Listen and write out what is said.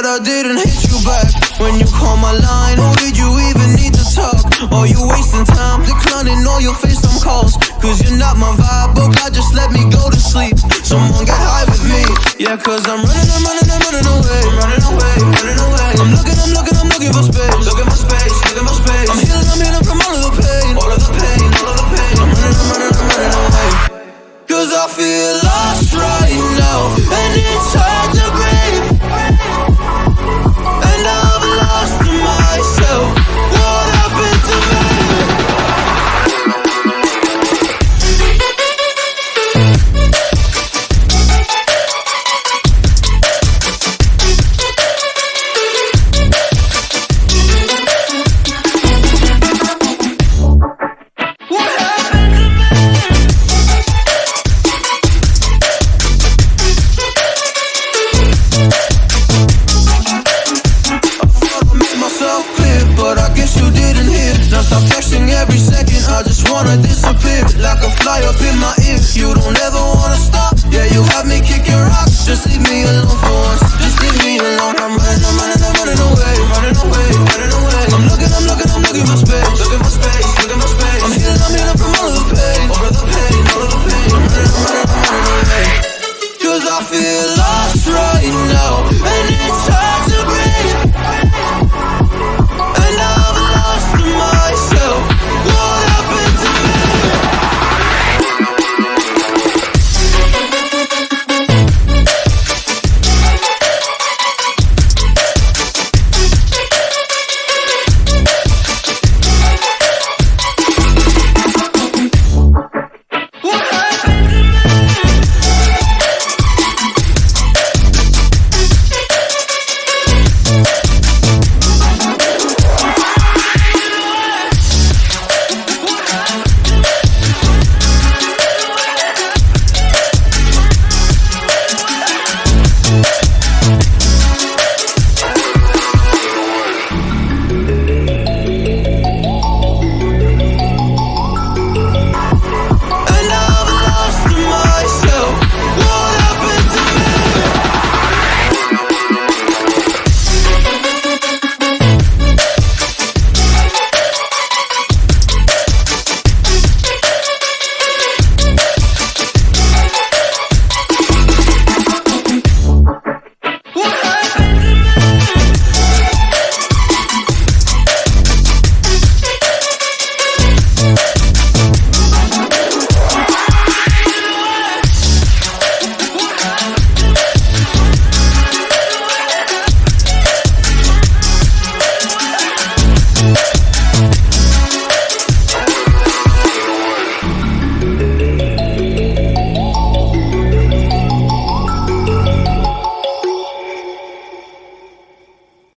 I didn't hit you back when you called my line. Or did you even need to talk? Or you wasting time declining all your FaceTime calls? Cause you're not my vibe, but God just let me go to sleep. Someone get high with me. Yeah, cause I'm running away. I'm looking for space. I'm healing from all of the pain. I'm running away. Cause I feel lost right now, and it's hard.